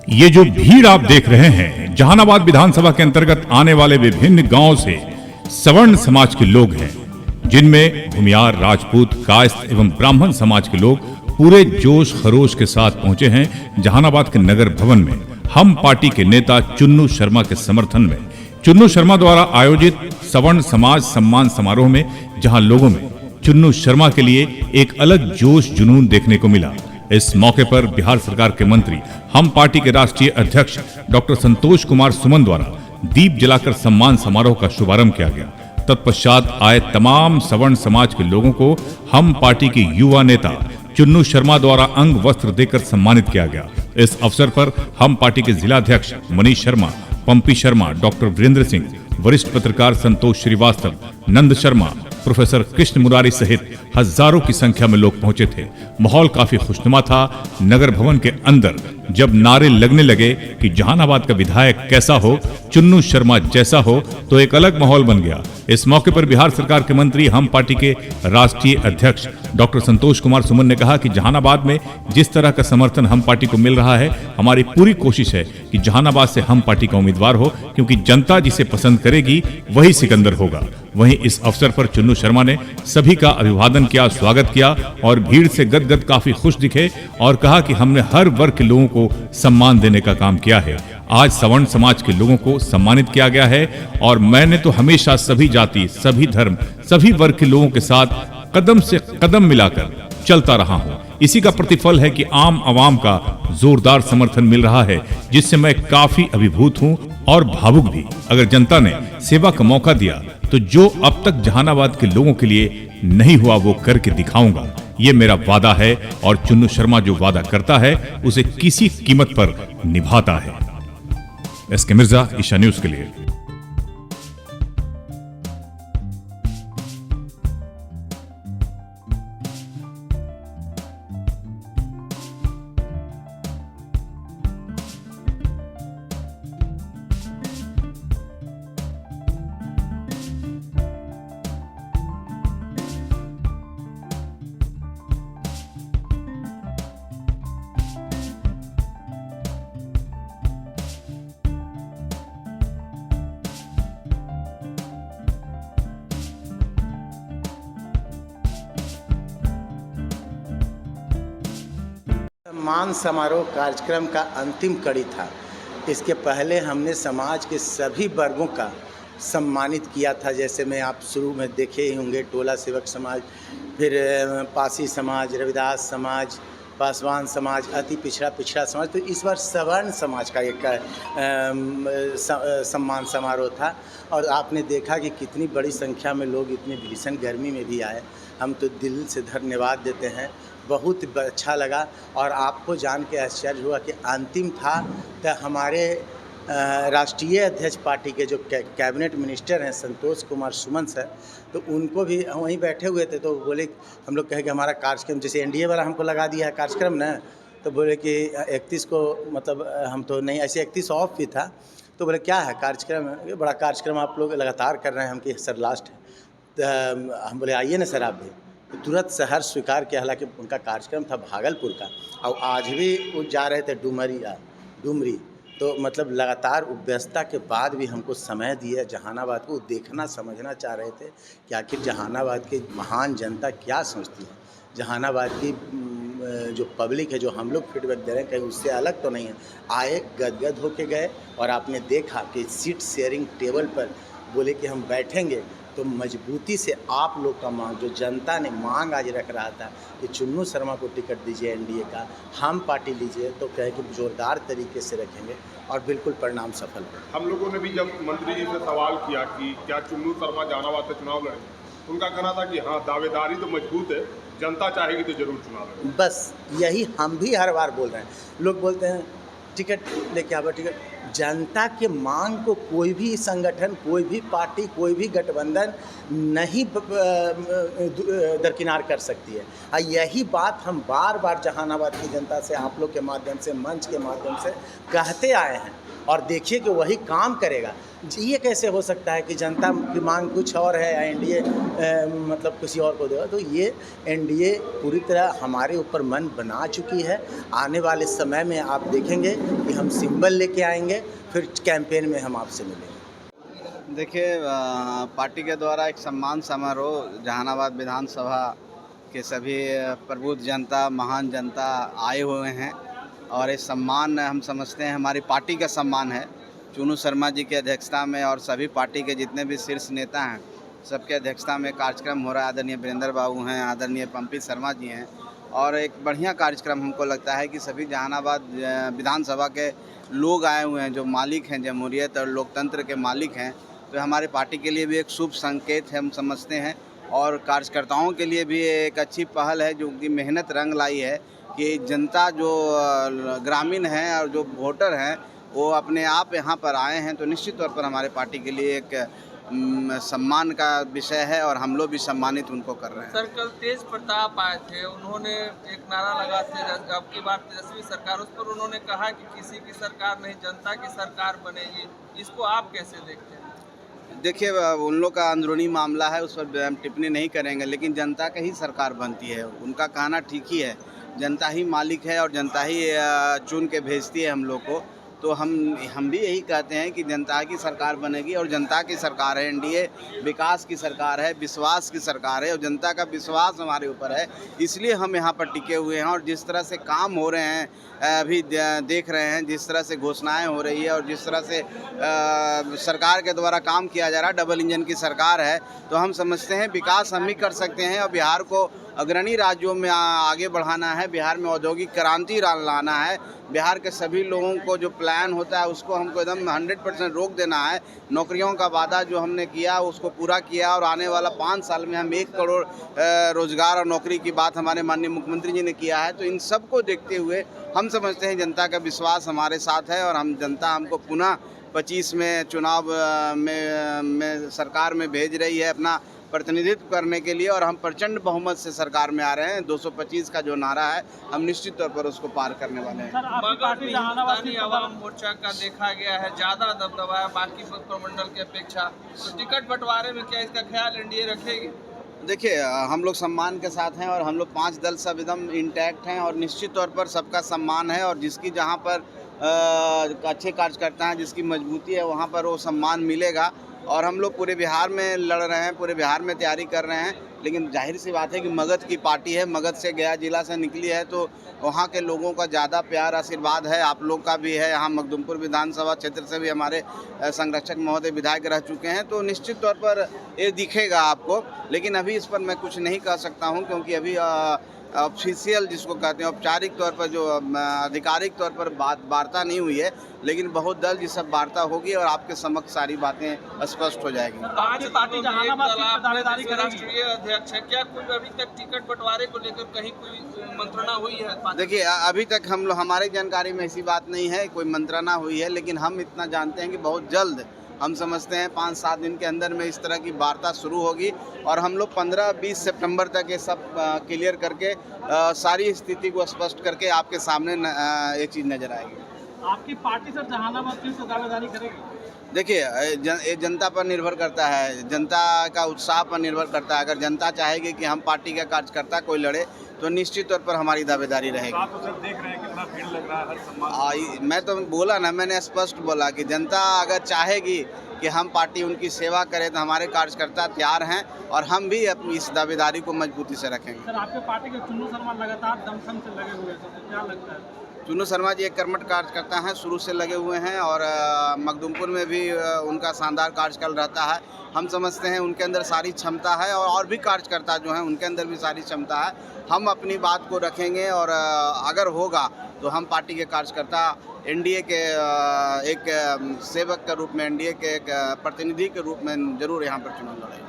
ये जो भीड़ आप देख रहे हैं, जहानाबाद विधानसभा के अंतर्गत आने वाले विभिन्न गांव से सवर्ण समाज के लोग हैं, जिनमें भूमियार, राजपूत, कायस्थ एवं ब्राह्मण समाज के लोग पूरे जोश खरोश के साथ पहुंचे हैं जहानाबाद के नगर भवन में हम पार्टी के नेता चुन्नू शर्मा के समर्थन में। चुन्नू शर्मा द्वारा आयोजित सवर्ण समाज सम्मान समारोह में जहां लोगों में चुन्नू शर्मा के लिए एक अलग जोश जुनून देखने को मिला। इस मौके पर बिहार सरकार के मंत्री, हम पार्टी के राष्ट्रीय अध्यक्ष डॉक्टर संतोष कुमार सुमन द्वारा दीप जलाकर सम्मान समारोह का शुभारंभ किया गया। तत्पश्चात आए तमाम सवर्ण समाज के लोगों को हम पार्टी के युवा नेता चुन्नू शर्मा द्वारा अंग वस्त्र देकर सम्मानित किया गया। इस अवसर पर हम पार्टी के जिलाध्यक्ष मनीष शर्मा, पंपी शर्मा, डॉक्टर वीरेंद्र सिंह, वरिष्ठ पत्रकार संतोष श्रीवास्तव, नंद शर्मा, प्रोफेसर कृष्ण मुरारी सहित हजारों की संख्या में लोग पहुंचे थे। माहौल काफी खुशनुमा था। नगर भवन के अंदर जब नारे लगने लगे कि जहानाबाद का विधायक कैसा हो, चुन्नू शर्मा जैसा हो, तो एक अलग माहौल बन गया। इस मौके पर बिहार सरकार के मंत्री, हम पार्टी के राष्ट्रीय अध्यक्ष डॉक्टर संतोष कुमार सुमन ने कहा कि जहानाबाद में जिस तरह का समर्थन हम पार्टी को मिल रहा है, हमारी पूरी कोशिश है कि जहानाबाद से हम पार्टी का उम्मीदवार हो, क्योंकि जनता जिसे पसंद करेगी वही सिकंदर होगा। वहीं इस अवसर पर चुन्नू शर्मा ने सभी का अभिवादन किया, स्वागत किया और भीड़ से गदगद काफी खुश दिखे और कहा कि हमने हर वर्ग के लोगों को सम्मान देने का काम किया है। आज सवर्ण समाज के लोगों को सम्मानित किया गया है और मैंने तो हमेशा सभी जाति, सभी धर्म, सभी वर्ग के लोगों के साथ कदम से कदम मिलाकर चलता रहा हूं। इसी का प्रतिफल है कि आम आवाम का जोरदार समर्थन मिल रहा है, जिससे मैं काफी अभिभूत हूं और भावुक भी। अगर जनता ने सेवा का मौका दिया तो जो अब तक जहानाबाद के लोगों के लिए नहीं हुआ वो करके दिखाऊंगा। ये मेरा वादा है और चुन्नू शर्मा जो वादा करता है उसे किसी कीमत पर निभाता है। एसके मिर्जा, ईशा न्यूज के लिए। सम्मान समारोह कार्यक्रम का अंतिम कड़ी था। इसके पहले हमने समाज के सभी वर्गों का सम्मानित किया था। जैसे मैं आप शुरू में देखे ही होंगे, टोला सेवक समाज, फिर पासी समाज, रविदास समाज, पासवान समाज, अति पिछड़ा समाज। तो इस बार सवर्ण समाज का एक सम्मान समारोह था और आपने देखा कि कितनी बड़ी संख्या में लोग इतनी भीषण गर्मी में भी आए। हम तो दिल से धन्यवाद देते हैं, बहुत अच्छा लगा। और आपको जान के आश्चर्य हुआ कि अंतिम था तो हमारे राष्ट्रीय अध्यक्ष पार्टी के जो कैबिनेट मिनिस्टर हैं संतोष कुमार सुमन सर, तो उनको भी वहीं बैठे हुए थे। तो बोले, हम लोग कहे कि हमारा कार्यक्रम जैसे एनडीए वाला हमको लगा दिया है कार्यक्रम न, तो बोले कि 31 को मतलब हम तो नहीं, ऐसे 31 ऑफ भी था। तो बोले क्या है कार्यक्रम, बड़ा कार्यक्रम आप लोग लगातार कर रहे हैं। हम कि सर लास्ट है। तो हम बोले आइए ना सर आप भी। तो तुरंत शहर स्वीकार किया। हालांकि उनका कार्यक्रम था भागलपुर का और आज भी वो जा रहे थे डुमरी। तो मतलब लगातार व्यस्तता के बाद भी हमको समय दिया, जहानाबाद को देखना समझना चाह रहे थे कि आखिर जहानाबाद की महान जनता क्या सोचती है। जहानाबाद की जो पब्लिक है, जो हम लोग फीडबैक दे रहे हैं, कहीं उससे अलग तो नहीं है। आए, गदगद होके गए और आपने देखा कि सीट शेयरिंग टेबल पर बोले कि हम बैठेंगे तो मजबूती से आप लोग का मांग, जो जनता ने मांग आज रख रहा था कि चुन्नू शर्मा को टिकट दीजिए एनडीए का, हम पार्टी लीजिए, तो कहे कि जोरदार तरीके से रखेंगे और बिल्कुल परिणाम सफल हो। हम लोगों ने भी जब मंत्री जी से सवाल किया कि क्या चुन्नू शर्मा जहानाबाद से चुनाव लड़े, उनका कहना था कि हाँ, दावेदारी तो मजबूत है, जनता चाहेगी तो जरूर चुनाव लड़े। बस यही हम भी हर बार बोल रहे हैं। लोग बोलते हैं टिकट लेके आओ, टिकट जनता के मांग को कोई भी संगठन, कोई भी पार्टी, कोई भी गठबंधन नहीं दरकिनार कर सकती है। यही बात हम बार बार जहानाबाद की जनता से, आप लोग के माध्यम से, मंच के माध्यम से कहते आए हैं, और देखिए कि वही काम करेगा। ये कैसे हो सकता है कि जनता की मांग कुछ और है या एनडीए मतलब किसी और को देगा? तो ये एनडीए पूरी तरह हमारे ऊपर मन बना चुकी है। आने वाले समय में आप देखेंगे कि हम सिंबल लेके आएंगे, फिर कैंपेन में हम आपसे मिलेंगे। देखिए, पार्टी के द्वारा एक सम्मान समारोह जहानाबाद विधानसभा के सभी प्रबुद्ध जनता, महान जनता आए हुए हैं, और ये सम्मान हम समझते हैं हमारी पार्टी का सम्मान है। चुनू शर्मा जी की अध्यक्षता में और सभी पार्टी के जितने भी शीर्ष नेता हैं, सबके अध्यक्षता में कार्यक्रम हो रहा है। आदरणीय वीरेंद्र बाबू हैं, आदरणीय पंपित शर्मा जी हैं, और एक बढ़िया कार्यक्रम हमको लगता है कि सभी जहानाबाद विधानसभा के लोग आए हुए हैं, जो मालिक हैं, जमहूरियत और लोकतंत्र के मालिक हैं। तो हमारी पार्टी के लिए भी एक शुभ संकेत है, हम समझते हैं, और कार्यकर्ताओं के लिए भी एक अच्छी पहल है, जो कि मेहनत रंग लाई है कि जनता जो ग्रामीण हैं और जो वोटर हैं वो अपने आप यहाँ पर आए हैं। तो निश्चित तौर पर हमारे पार्टी के लिए एक सम्मान का विषय है, और हम लोग भी सम्मानित उनको कर रहे हैं। सर, कल तेज प्रताप आए थे, उन्होंने एक नारा लगा थे अब की बार तेजस्वी सरकार, उस पर उन्होंने कहा कि किसी की सरकार नहीं, जनता की सरकार बनेगी। इसको आप कैसे देखते हैं? देखिए, उन लोग का अंदरूनी मामला है, उस पर हम टिप्पणी नहीं करेंगे, लेकिन जनता का ही सरकार बनती है। उनका कहना ठीक ही है, जनता ही मालिक है और जनता ही चुन के भेजती है हम लोग को। तो हम भी यही कहते हैं कि जनता की सरकार बनेगी, और जनता की सरकार है। एनडीए विकास की सरकार है, विश्वास की सरकार है, और जनता का विश्वास हमारे ऊपर है, इसलिए हम यहाँ पर टिके हुए हैं। और जिस तरह से काम हो रहे हैं, अभी देख रहे हैं, जिस तरह से घोषणाएं हो रही है और जिस तरह से सरकार के द्वारा काम किया जा रहा है, डबल इंजन की सरकार है, तो हम समझते हैं विकास हम ही कर सकते हैं। और बिहार को अग्रणी राज्यों में आगे बढ़ाना है, बिहार में औद्योगिक क्रांति लाना है, बिहार के सभी लोगों को जो प्लान होता है उसको हमको एकदम 100% रोक देना है। नौकरियों का वादा जो हमने किया उसको पूरा किया, और आने वाला 5 साल में हम 1 करोड़ रोजगार और नौकरी की बात हमारे माननीय मुख्यमंत्री जी ने किया है। तो इन सब को देखते हुए हम समझते हैं जनता का विश्वास हमारे साथ है, और हम जनता हमको पुनः 25 में चुनाव में सरकार में भेज रही है अपना प्रतिनिधित्व करने के लिए, और हम प्रचंड बहुमत से सरकार में आ रहे हैं। 225 का जो नारा है, हम निश्चित तौर पर उसको पार करने वाले हैं। मगध में हिंदुस्तानी आवाम मोर्चा का देखा गया है ज़्यादा दबदबा है बाकी प्रमंडल की अपेक्षा, तो टिकट बंटवारे में क्या इसका ख्याल एनडीए रखेगी? देखिए, हम लोग सम्मान के साथ हैं, और हम लोग 5 दल सब एकदम इंटैक्ट हैं, और निश्चित तौर पर सबका सम्मान है। और जिसकी जहाँ पर अच्छे कार्यकर्ता हैं, जिसकी मजबूती है, वहाँ पर वो सम्मान मिलेगा। और हम लोग पूरे बिहार में लड़ रहे हैं, पूरे बिहार में तैयारी कर रहे हैं, लेकिन जाहिर सी बात है कि मगध की पार्टी है, मगध से गया जिला से निकली है, तो वहाँ के लोगों का ज़्यादा प्यार आशीर्वाद है, आप लोग का भी है। यहाँ मखदुमपुर विधानसभा क्षेत्र से भी हमारे संरक्षक महोदय विधायक रह चुके हैं, तो निश्चित तौर पर ये दिखेगा आपको। लेकिन अभी इस पर मैं कुछ नहीं कह सकता हूँ, क्योंकि अभी ऑफिशियल जिसको कहते हैं, औपचारिक तौर पर जो आधिकारिक तौर पर वार्ता नहीं हुई है, लेकिन बहुत जल्द ये सब वार्ता होगी और आपके समक्ष सारी बातें स्पष्ट हो जाएगी। राष्ट्रीय अध्यक्ष है, क्या कोई अभी तक टिकट बंटवारे को लेकर कहीं कोई मंत्रणा हुई है? देखिए, अभी तक हमारी जानकारी में ऐसी बात नहीं है, कोई मंत्रणा हुई है, लेकिन हम इतना जानते हैं कि बहुत जल्द, हम समझते हैं 5-7 दिन के अंदर में इस तरह की वार्ता शुरू होगी, और हम लोग 15-20 सितंबर तक ये सब क्लियर करके सारी स्थिति को स्पष्ट करके आपके सामने ये चीज़ नज़र आएगी। आपकी पार्टी सर जहानाबाद की दावेदारी करेगी? देखिए, ये जनता पर निर्भर करता है, जनता का उत्साह पर निर्भर करता है। अगर जनता चाहेगी कि हम पार्टी का कार्यकर्ता कोई लड़े, तो निश्चित तौर पर हमारी दावेदारी रहेगी। आप तो सर देख रहे हैं कितना भीड़ लग रहा है हर सम्मान। मैं तो बोला ना, मैंने स्पष्ट बोला कि जनता अगर चाहेगी कि हम पार्टी उनकी सेवा करें, तो हमारे कार्यकर्ता तैयार हैं, और हम भी अपनी इस दावेदारी को मजबूती से रखेंगे। सर, आपके पार्टी के चुन्नू शर्मा लगातार दमखम से लगे हुए हैं, तो क्या लगता है? चुन्नू शर्मा जी एक कर्मठ कार्यकर्ता हैं, शुरू से लगे हुए हैं, और मखदुमपुर में भी उनका शानदार कार्यकाल रहता है। हम समझते हैं उनके अंदर सारी क्षमता है, और भी कार्यकर्ता जो हैं उनके अंदर भी सारी क्षमता है। हम अपनी बात को रखेंगे, और अगर होगा तो हम पार्टी के कार्यकर्ता एनडीए के एक सेवक के रूप में, एनडीए के एक प्रतिनिधि के रूप में जरूर यहाँ पर चुनाव लड़ेंगे।